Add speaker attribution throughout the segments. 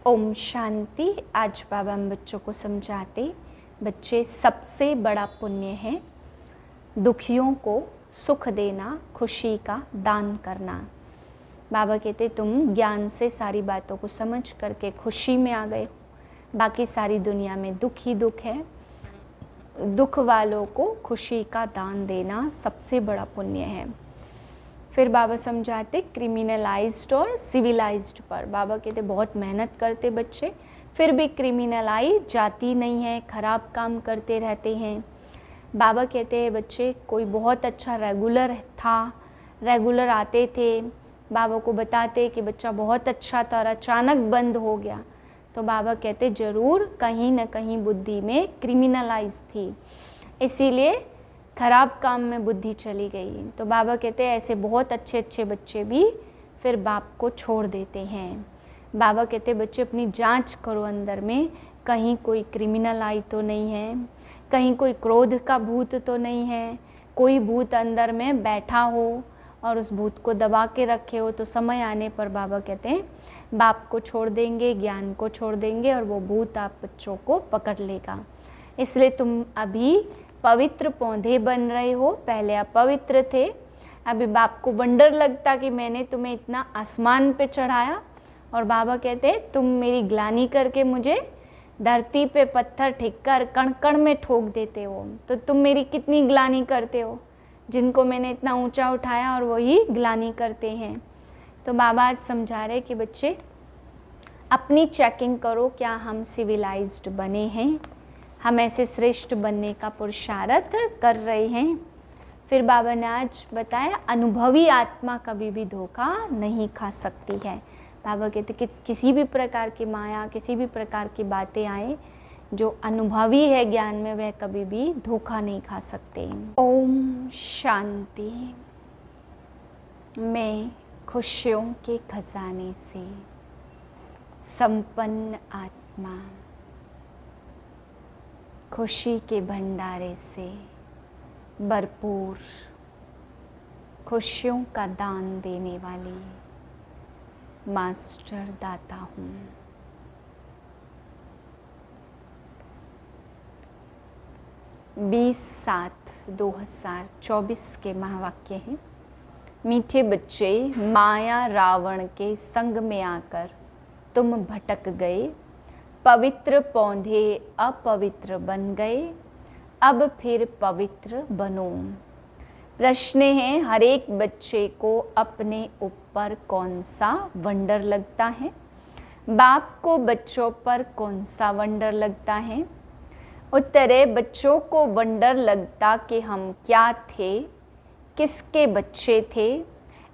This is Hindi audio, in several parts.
Speaker 1: ओम शांति। आज बाबा हम बच्चों को समझाते, बच्चे सबसे बड़ा पुण्य है दुखियों को सुख देना, खुशी का दान करना। बाबा कहते तुम ज्ञान से सारी बातों को समझ करके खुशी में आ गए, बाकी सारी दुनिया में दुख ही दुख है। दुख वालों को खुशी का दान देना सबसे बड़ा पुण्य है। फिर बाबा समझाते क्रिमिनलाइज्ड और सिविलाइज्ड पर। बाबा कहते बहुत मेहनत करते बच्चे, फिर भी क्रिमिनलाइज जाती नहीं है, ख़राब काम करते रहते हैं। बाबा कहते हैं बच्चे कोई बहुत अच्छा रेगुलर था, रेगुलर आते थे, बाबा को बताते कि बच्चा बहुत अच्छा था और अचानक बंद हो गया, तो बाबा कहते ज़रूर कहीं ना कहीं बुद्धि में क्रिमिनलाइज थी, इसीलिए खराब काम में बुद्धि चली गई। तो बाबा कहते हैं ऐसे बहुत अच्छे अच्छे बच्चे भी फिर बाप को छोड़ देते हैं। बाबा कहते बच्चे अपनी जांच करो अंदर में, कहीं कोई क्रिमिनल आई तो नहीं है, कहीं कोई क्रोध का भूत तो नहीं है, कोई भूत अंदर में बैठा हो और उस भूत को दबा के रखे हो, तो समय आने पर बाबा कहते हैं बाप को छोड़ देंगे, ज्ञान को छोड़ देंगे और वो भूत आप बच्चों को पकड़ लेगा। इसलिए तुम अभी पवित्र पौधे बन रहे हो, पहले अपवित्र थे। अभी बाप को वंडर लगता कि मैंने तुम्हें इतना आसमान पे चढ़ाया, और बाबा कहते तुम मेरी ग्लानि करके मुझे धरती पे पत्थर ठिक्कर कण कण में ठोक देते हो, तो तुम मेरी कितनी ग्लानि करते हो, जिनको मैंने इतना ऊंचा उठाया और वही ग्लानि करते हैं। तो बाबा आज समझा रहे कि बच्चे अपनी चेकिंग करो, क्या हम सिविलाइज्ड बने हैं, हम ऐसे श्रेष्ठ बनने का पुरुषार्थ कर रहे हैं। फिर बाबा ने आज बताया अनुभवी आत्मा कभी भी धोखा नहीं खा सकती है। बाबा कहते कि किसी भी प्रकार की माया, किसी भी प्रकार की बातें आए, जो अनुभवी है ज्ञान में वह कभी भी धोखा नहीं खा सकते। ओम शांति। मैं खुशियों के खजाने से संपन्न आत्मा, खुशी के भंडारे से भरपूर, खुशियों का दान देने वाली मास्टर दाता हूँ। 20/7/2024 के महावाक्य हैं। मीठे बच्चे, माया रावण के संग में आकर तुम भटक गए, पवित्र पौधे अपवित्र बन गए, अब फिर पवित्र बनो। प्रश्न है हर एक बच्चे को अपने ऊपर कौन सा वंडर लगता है, बाप को बच्चों पर कौन सा वंडर लगता है। उत्तर है बच्चों को वंडर लगता कि हम क्या थे, किसके बच्चे थे,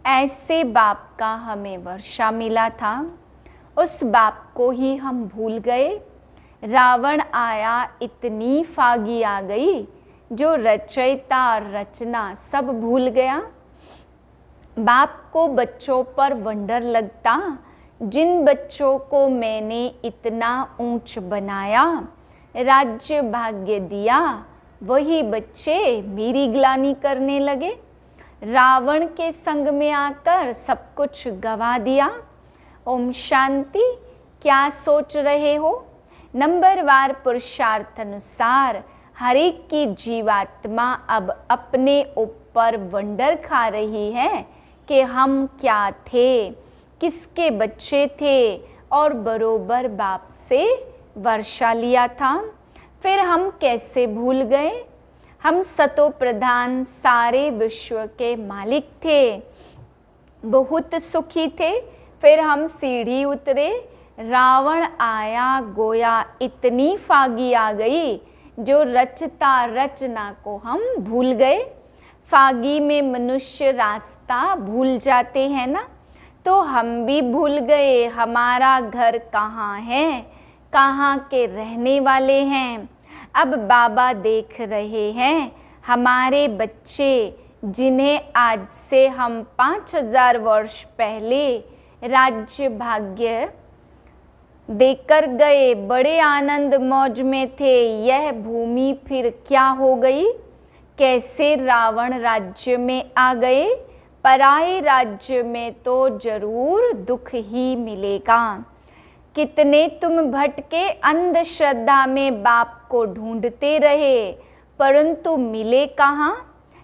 Speaker 1: ऐसे बाप का हमें वर्षा मिला था, उस बाप को ही हम भूल गए। रावण आया, इतनी फागी आ गई, जो रचयिता रचना सब भूल गया। बाप को बच्चों पर वंडर लगता, जिन बच्चों को मैंने इतना ऊंच बनाया, राज्य भाग्य दिया, वही बच्चे मेरी ग्लानि करने लगे। रावण के संग में आकर सब कुछ गवा दिया। ओम शांति। क्या सोच रहे हो? नंबरवार पुरुषार्थ अनुसार हर एक की जीवात्मा अब अपने ऊपर वंडर खा रही है कि हम क्या थे, किसके बच्चे थे, और बरोबर बाप से वर्षा लिया था। फिर हम कैसे भूल गए? हम सतो प्रधान सारे विश्व के मालिक थे, बहुत सुखी थे। फिर हम सीढ़ी उतरे, रावण आया, गोया इतनी फागी आ गई, जो रचता रचना को हम भूल गए। फागी में मनुष्य रास्ता भूल जाते हैं ना, तो हम भी भूल गए हमारा घर कहाँ है, कहाँ के रहने वाले हैं। अब बाबा देख रहे हैं हमारे बच्चे, जिन्हें आज से हम 5000 वर्ष पहले राज्य भाग्य देकर गए, बड़े आनंद मौज में थे, यह भूमि फिर क्या हो गई, कैसे रावण राज्य में आ गए। पराए राज्य में तो जरूर दुख ही मिलेगा। कितने तुम भटके अंधश्रद्धा में बाप को ढूंढते रहे, परंतु मिले कहाँ।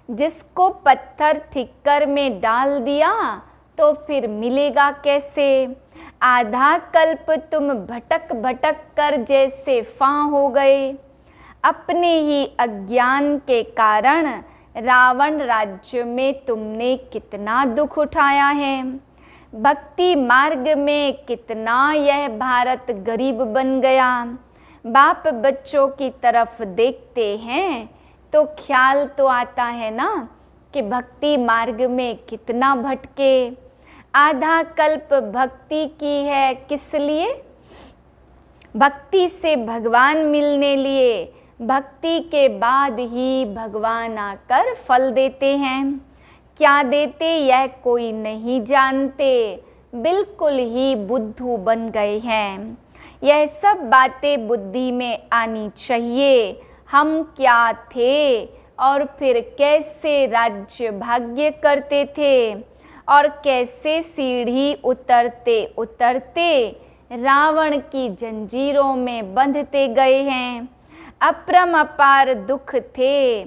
Speaker 1: जिसको पत्थर ठिक्कर में डाल दिया तो फिर मिलेगा कैसे। आधा कल्प तुम भटक भटक कर जैसे फां हो गए। अपने ही अज्ञान के कारण रावण राज्य में तुमने कितना दुख उठाया है। भक्ति मार्ग में कितना यह भारत गरीब बन गया। बाप बच्चों की तरफ देखते हैं तो ख्याल तो आता है ना कि भक्ति मार्ग में कितना भटके। आधा कल्प भक्ति की है किस लिए। भक्ति से भगवान मिलने लिए। भक्ति के बाद ही भगवान आकर फल देते हैं। क्या देते यह कोई नहीं जानते, बिल्कुल ही बुद्धू बन गए हैं। यह सब बातें बुद्धि में आनी चाहिए। हम क्या थे और फिर कैसे राज्य भाग्य करते थे और कैसे सीढ़ी उतरते उतरते रावण की जंजीरों में बंधते गए हैं। अपरम अपार दुख थे,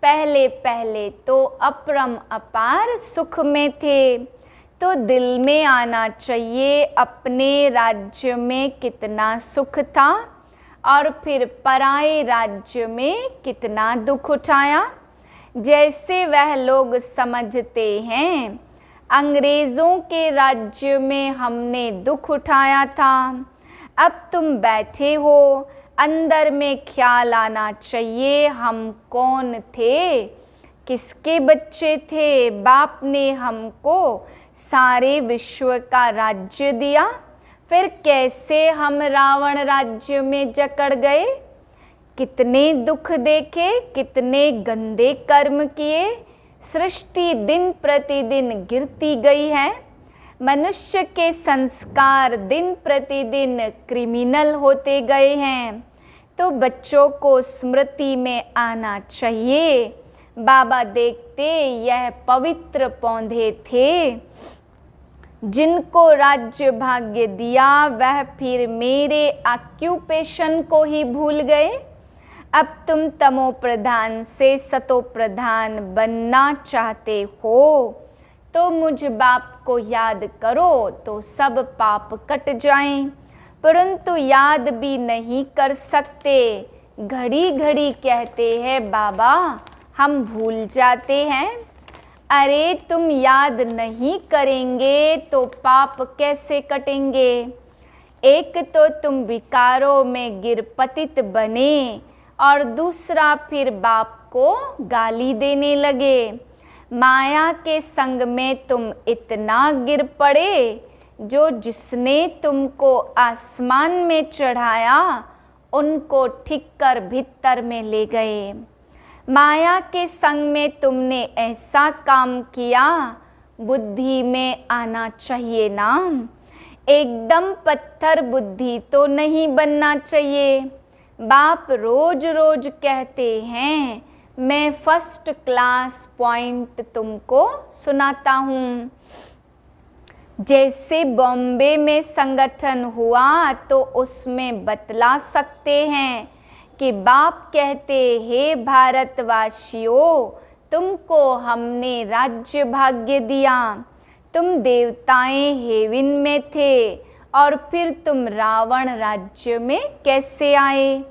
Speaker 1: पहले पहले तो अपरम अपार सुख में थे। तो दिल में आना चाहिए अपने राज्य में कितना सुख था और फिर पराए राज्य में कितना दुख उठाया। जैसे वह लोग समझते हैं अंग्रेज़ों के राज्य में हमने दुख उठाया था। अब तुम बैठे हो, अंदर में ख्याल आना चाहिए हम कौन थे, किसके बच्चे थे। बाप ने हमको सारे विश्व का राज्य दिया, फिर कैसे हम रावण राज्य में जकड़ गए। कितने दुख देखे, कितने गंदे कर्म किए। सृष्टि दिन प्रतिदिन गिरती गई है। मनुष्य के संस्कार दिन प्रतिदिन क्रिमिनल होते गए हैं। तो बच्चों को स्मृति में आना चाहिए। बाबा देखते यह पवित्र पौधे थे, जिनको राज्य भाग्य दिया वह फिर मेरे ऑक्यूपेशन को ही भूल गए। अब तुम तमो प्रधान से सतो प्रधान बनना चाहते हो तो मुझ बाप को याद करो तो सब पाप कट जाएं। परंतु याद भी नहीं कर सकते। घड़ी घड़ी कहते हैं बाबा हम भूल जाते हैं। अरे तुम याद नहीं करेंगे तो पाप कैसे कटेंगे। एक तो तुम विकारों में गिर पतित बने और दूसरा फिर बाप को गाली देने लगे। माया के संग में तुम इतना गिर पड़े, जो जिसने तुमको आसमान में चढ़ाया उनको ठीक कर भीतर में ले गए। माया के संग में तुमने ऐसा काम किया, बुद्धि में आना चाहिए ना। एकदम पत्थर बुद्धि तो नहीं बनना चाहिए। बाप रोज रोज कहते हैं मैं फर्स्ट क्लास पॉइंट तुमको सुनाता हूँ। जैसे बॉम्बे में संगठन हुआ तो उसमें बतला सकते हैं कि बाप कहते हे भारतवासियों, तुमको हमने राज्य भाग्य दिया। तुम देवताएं हेवन में थे और फिर तुम रावण राज्य में कैसे आए।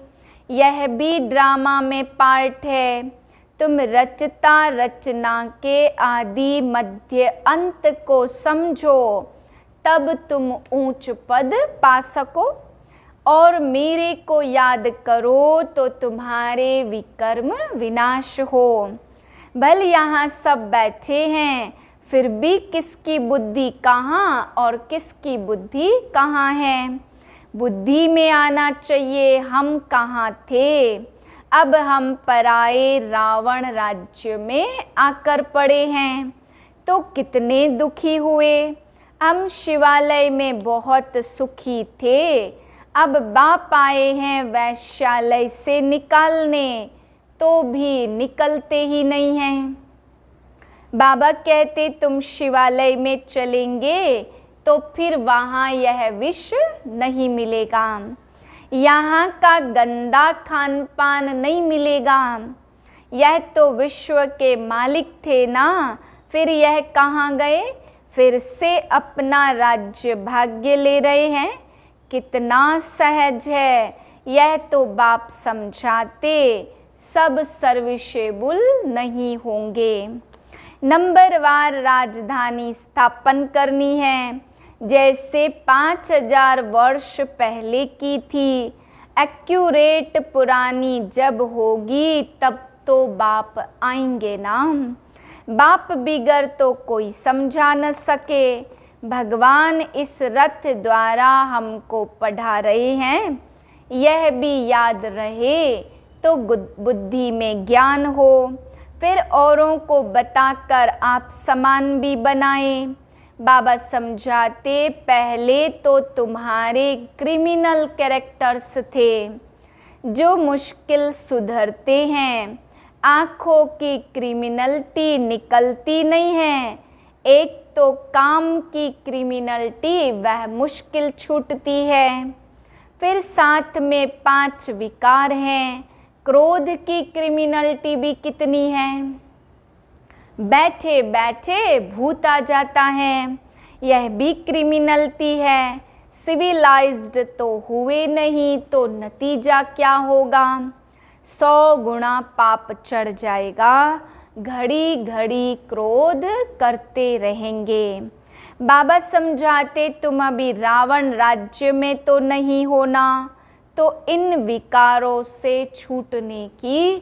Speaker 1: यह भी ड्रामा में पार्ट है। तुम रचता रचना के आदि मध्य अंत को समझो, तब तुम ऊंच पद पा सको। और मेरे को याद करो तो तुम्हारे विकर्म विनाश हो। भले यहाँ सब बैठे हैं, फिर भी किसकी बुद्धि कहाँ और किसकी बुद्धि कहाँ है। बुद्धि में आना चाहिए हम कहाँ थे। अब हम पराए रावण राज्य में आकर पड़े हैं तो कितने दुखी हुए। हम शिवालय में बहुत सुखी थे, अब बाप आए हैं वैश्यालय से निकालने, तो भी निकलते ही नहीं हैं। बाबा कहते तुम शिवालय में चलेंगे तो फिर वहाँ यह विष नहीं मिलेगा, यहाँ का गंदा खान पान नहीं मिलेगा। यह तो विश्व के मालिक थे ना, फिर यह कहाँ गए? फिर से अपना राज्य भाग्य ले रहे हैं। कितना सहज है, यह तो बाप समझाते, सब सर्विसेबल नहीं होंगे। नंबरवार राजधानी स्थापन करनी है, जैसे 5000 वर्ष पहले की थी। एक्यूरेट पुरानी जब होगी तब तो बाप आएंगे ना। बाप बिगर तो कोई समझा न सके। भगवान इस रथ द्वारा हमको पढ़ा रहे हैं, यह भी याद रहे तो बुद्धि में ज्ञान हो, फिर औरों को बताकर आप समान भी बनाएं। बाबा समझाते, पहले तो तुम्हारे क्रिमिनल कैरेक्टर्स थे जो मुश्किल सुधरते हैं। आँखों की क्रिमिनलिटी निकलती नहीं है, एक तो काम की क्रिमिनलिटी वह मुश्किल छूटती है। फिर साथ में 5 विकार हैं। क्रोध की क्रिमिनलिटी भी कितनी है, बैठे बैठे भूत आ जाता है, यह भी क्रिमिनलिटी है। सिविलाइज्ड तो हुए नहीं तो नतीजा क्या होगा? 100 गुना पाप चढ़ जाएगा, घड़ी घड़ी क्रोध करते रहेंगे। बाबा समझाते, तुम अभी रावण राज्य में तो नहीं होना, तो इन विकारों से छूटने की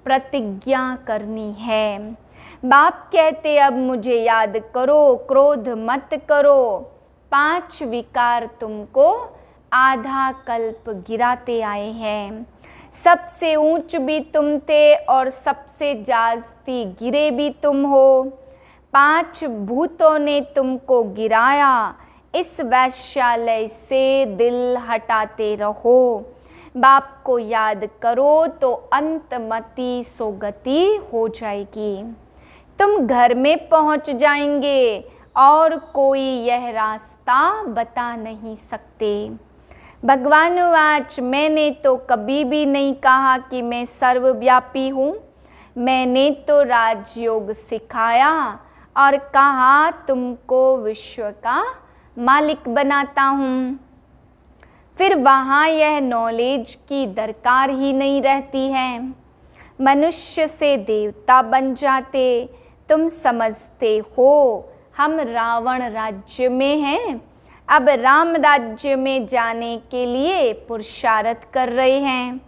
Speaker 1: प्रतिज्ञा करनी है। बाप कहते, अब मुझे याद करो, क्रोध मत करो। 5 विकार तुमको आधा कल्प गिराते आए हैं। सबसे ऊंच भी तुम थे और सबसे जास्ती गिरे भी तुम हो। 5 भूतों ने तुमको गिराया, इस वैश्यालय से दिल हटाते रहो। बाप को याद करो तो अंतमति सोगति हो जाएगी। तुम घर में पहुंच जाएंगे और कोई यह रास्ता बता नहीं सकते। भगवान वाच, मैंने तो कभी भी नहीं कहा कि मैं सर्वव्यापी हूँ। मैंने तो राजयोग सिखाया और कहा तुमको विश्व का मालिक बनाता हूँ। फिर वहाँ यह नॉलेज की दरकार ही नहीं रहती है। मनुष्य से देवता बन जाते। तुम समझते हो हम रावण राज्य में हैं, अब राम राज्य में जाने के लिए पुरुषार्थ कर रहे हैं।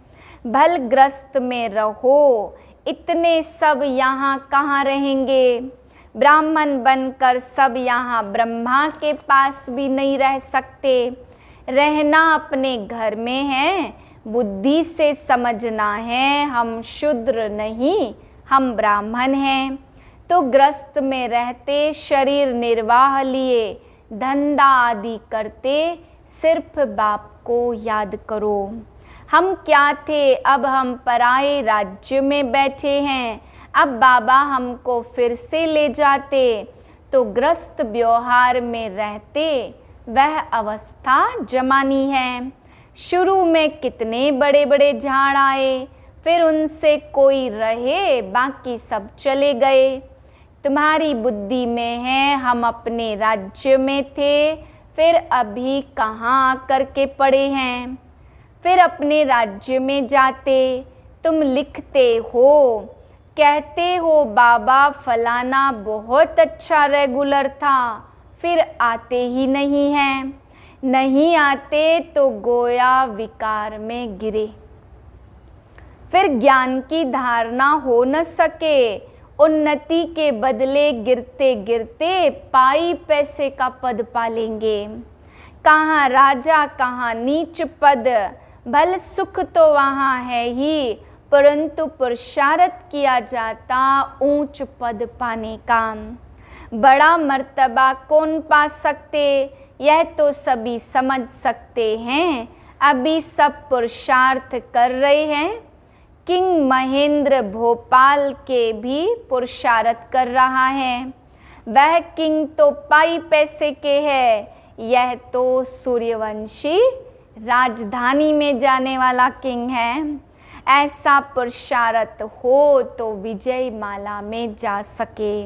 Speaker 1: भलग्रस्त में रहो, इतने सब यहाँ कहाँ रहेंगे? ब्राह्मण बनकर सब यहाँ ब्रह्मा के पास भी नहीं रह सकते। रहना अपने घर में है, बुद्धि से समझना है हम शूद्र नहीं, हम ब्राह्मण हैं। तो ग्रस्त में रहते, शरीर निर्वाह लिए, धंधा आदि करते, सिर्फ बाप को याद करो। हम क्या थे, अब हम पराए राज्य में बैठे हैं। अब बाबा हमको फिर से ले जाते तो ग्रस्त व्यवहार में रहते, वह अवस्था जमानी है। शुरू में कितने बड़े बड़े झाड़ आए, फिर उनसे कोई रहे, बाकी सब चले गए। तुम्हारी बुद्धि में है हम अपने राज्य में थे, फिर अभी कहाँ आकर के पड़े हैं। फिर अपने राज्य में जाते, तुम लिखते हो, कहते हो बाबा फलाना बहुत अच्छा रेगुलर था, फिर आते ही नहीं हैं। नहीं आते तो गोया विकार में गिरे। फिर ज्ञान की धारणा हो न सके, उन्नति के बदले गिरते गिरते पाई पैसे का पद पालेंगे। कहाँ राजा कहाँ नीच पद, भल सुख तो वहाँ है ही, परंतु पुरुषार्थ किया जाता ऊंच पद पाने का। बड़ा मर्तबा कौन पा सकते, यह तो सभी समझ सकते हैं। अभी सब पुरुषार्थ कर रहे हैं। किंग महेंद्र भोपाल के भी पुरुषार्थ कर रहा है। वह किंग तो पाई पैसे के है, यह तो सूर्यवंशी राजधानी में जाने वाला किंग है। ऐसा पुरुषार्थ हो तो विजय माला में जा सके।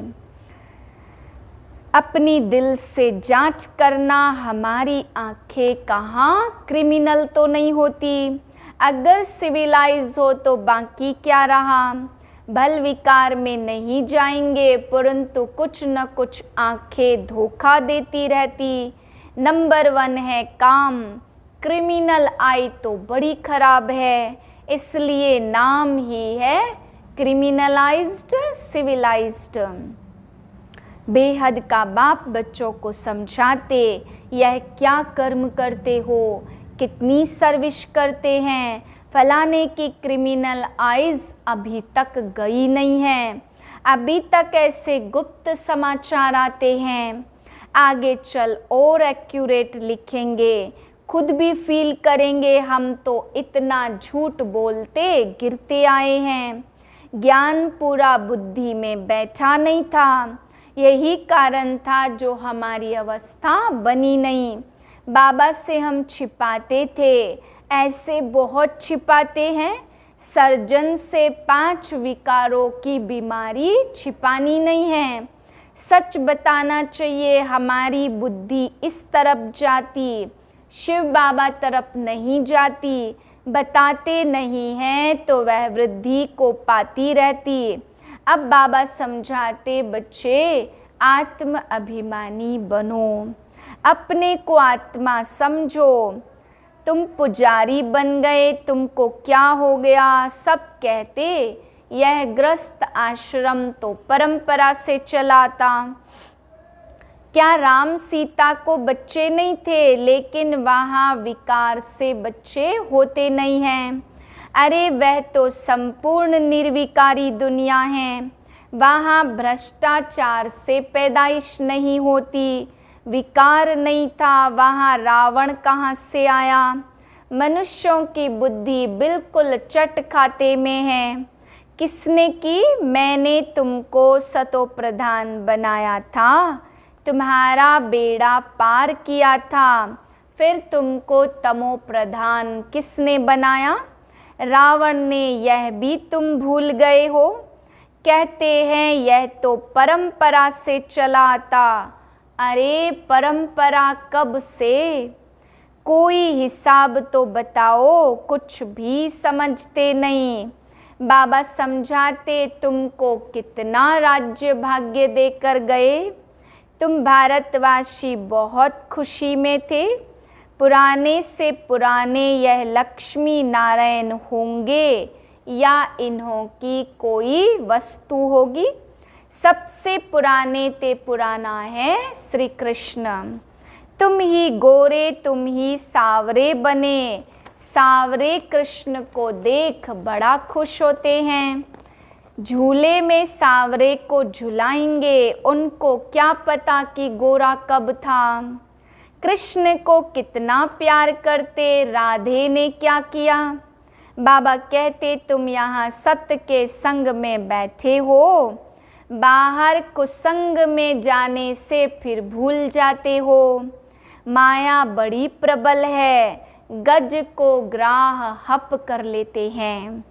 Speaker 1: अपनी दिल से जांच करना, हमारी आंखें कहाँ क्रिमिनल तो नहीं होती। अगर सिविलाइज हो तो बाकी क्या रहा। भल विकार में नहीं जाएंगे, परंतु कुछ न कुछ आंखें धोखा देती रहती। नंबर 1 है काम, क्रिमिनल आई तो बड़ी खराब है, इसलिए नाम ही है क्रिमिनलाइज्ड सिविलाइज्ड। बेहद का बाप बच्चों को समझाते, यह क्या कर्म करते हो, कितनी सर्विस करते हैं। फलाने की क्रिमिनल आइज अभी तक गई नहीं है, अभी तक ऐसे गुप्त समाचार आते हैं। आगे चल और एक्यूरेट लिखेंगे, खुद भी फील करेंगे हम तो इतना झूठ बोलते गिरते आए हैं। ज्ञान पूरा बुद्धि में बैठा नहीं था, यही कारण था जो हमारी अवस्था बनी नहीं। बाबा से हम छिपाते थे, ऐसे बहुत छिपाते हैं। सर्जन से 5 विकारों की बीमारी छिपानी नहीं है। सच बताना चाहिए, हमारी बुद्धि इस तरफ जाती, शिव बाबा तरफ नहीं जाती। बताते नहीं हैं तो वह वृद्धि को पाती रहती। अब बाबा समझाते, बच्चे आत्म अभिमानी बनो, अपने को आत्मा समझो। तुम पुजारी बन गए, तुमको क्या हो गया। सब कहते यह गृहस्थ आश्रम तो परंपरा से चला था। क्या राम सीता को बच्चे नहीं थे, लेकिन वहाँ विकार से बच्चे होते नहीं हैं। अरे वह तो संपूर्ण निर्विकारी दुनिया है, वहाँ भ्रष्टाचार से पैदाइश नहीं होती। विकार नहीं था, वहाँ रावण कहाँ से आया। मनुष्यों की बुद्धि बिल्कुल चट खाते में है। किसने की? मैंने तुमको सतो प्रधान बनाया था, तुम्हारा बेड़ा पार किया था। फिर तुमको तमो प्रधान किसने बनाया? रावण ने। यह भी तुम भूल गए हो। कहते हैं यह तो परंपरा से चला आता। अरे परंपरा कब से? कोई हिसाब तो बताओ, कुछ भी समझते नहीं। बाबा समझाते, तुमको कितना राज्य भाग्य देकर गए। तुम भारतवासी बहुत खुशी में थे। पुराने से पुराने यह लक्ष्मी नारायण होंगे या इन्हों की कोई वस्तु होगी। सबसे पुराने ते पुराना है श्री कृष्ण। तुम ही गोरे, तुम ही सावरे बने। सावरे कृष्ण को देख बड़ा खुश होते हैं। झूले में सावरे को झुलाएंगे, उनको क्या पता कि गोरा कब था। कृष्ण को कितना प्यार करते, राधे ने क्या किया। बाबा कहते, तुम यहाँ सत्य के संग में बैठे हो, बाहर कुसंग में जाने से फिर भूल जाते हो। माया बड़ी प्रबल है, गज को ग्राह हप कर लेते हैं।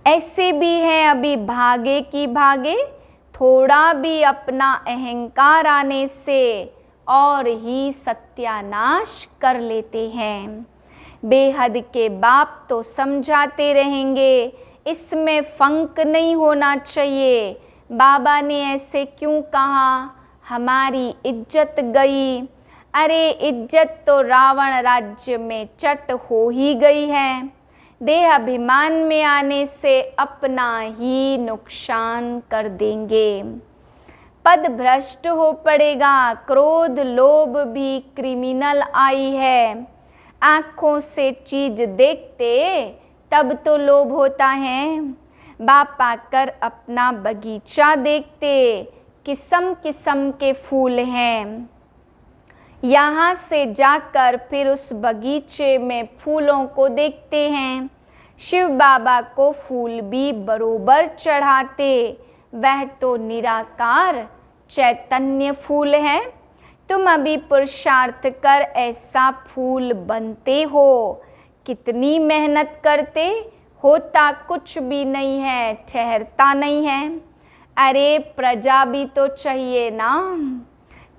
Speaker 1: ऐसे भी हैं अभी भागे की भागे, थोड़ा भी अपना अहंकार आने से और ही सत्यानाश कर लेते हैं। बेहद के बाप तो समझाते रहेंगे, इसमें फंक नहीं होना चाहिए। बाबा ने ऐसे क्यों कहा? हमारी इज्जत गई। अरे इज्जत तो रावण राज्य में चट हो ही गई है। देह अभिमान में आने से अपना ही नुकसान कर देंगे। पद भ्रष्ट हो पड़ेगा। क्रोध लोभ भी क्रिमिनल आई है। आँखों से चीज देखते तब तो लोभ होता है। बाप आकर अपना बगीचा देखते, किस्म किस्म के फूल हैं। यहाँ से जाकर फिर उस बगीचे में फूलों को देखते हैं। शिव बाबा को फूल भी बरोबर चढ़ाते, वह तो निराकार चैतन्य फूल है। तुम अभी पुरुषार्थ कर ऐसा फूल बनते हो, कितनी मेहनत करते, होता कुछ भी नहीं है, ठहरता नहीं है। अरे प्रजा भी तो चाहिए ना,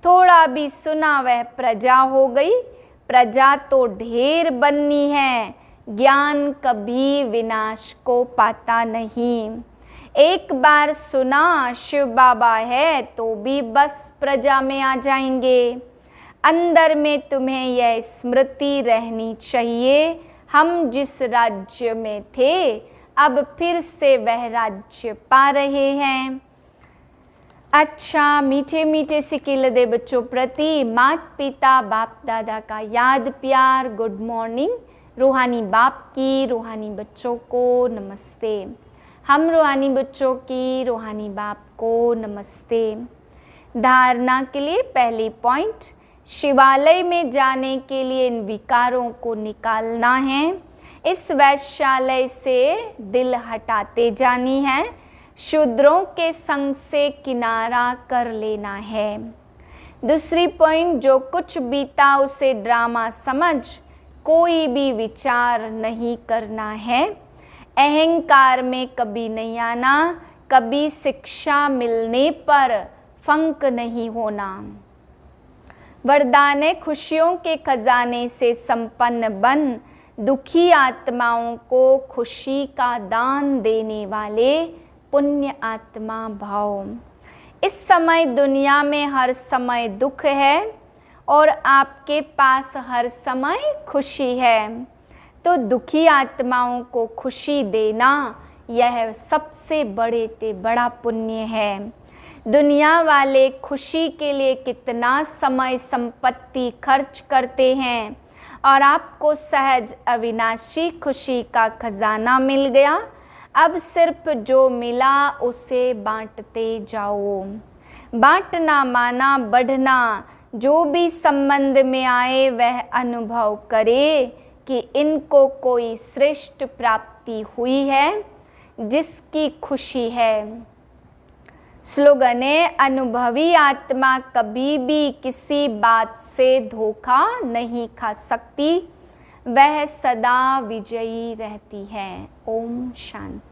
Speaker 1: थोड़ा भी सुना वह प्रजा हो गई। प्रजा तो ढेर बननी है, ज्ञान कभी विनाश को पाता नहीं। एक बार सुना शिव बाबा है तो भी बस प्रजा में आ जाएंगे। अंदर में तुम्हें यह स्मृति रहनी चाहिए, हम जिस राज्य में थे अब फिर से वह राज्य पा रहे हैं। अच्छा, मीठे मीठे सिकिल दे बच्चों प्रति माता पिता बाप दादा का याद प्यार, गुड मॉर्निंग। रूहानी बाप की रूहानी बच्चों को नमस्ते। हम रूहानी बच्चों की रूहानी बाप को नमस्ते। धारणा के लिए पहली पॉइंट, शिवालय में जाने के लिए इन विकारों को निकालना है। इस वैश्यालय से दिल हटाते जानी है, शूद्रों के संग से किनारा कर लेना है। दूसरी पॉइंट, जो कुछ बीता उसे ड्रामा समझ कोई भी विचार नहीं करना है। अहंकार में कभी नहीं आना, कभी शिक्षा मिलने पर फंक नहीं होना। वरदान है, खुशियों के खजाने से संपन्न बन, दुखी आत्माओं को खुशी का दान देने वाले पुण्य आत्मा भाव। इस समय दुनिया में हर समय दुख है और आपके पास हर समय खुशी है, तो दुखी आत्माओं को खुशी देना यह सबसे बड़े ते बड़ा पुण्य है। दुनिया वाले खुशी के लिए कितना समय संपत्ति खर्च करते हैं और आपको सहज अविनाशी खुशी का खजाना मिल गया। अब सिर्फ जो मिला उसे बांटते जाओ। बांटना माना बढ़ना, जो भी संबंध में आए वह अनुभव करे कि इनको कोई श्रेष्ठ प्राप्ति हुई है जिसकी खुशी है। स्लोगन है, अनुभवी आत्मा कभी भी किसी बात से धोखा नहीं खा सकती, वह सदा विजयी रहती है। ओम शांति।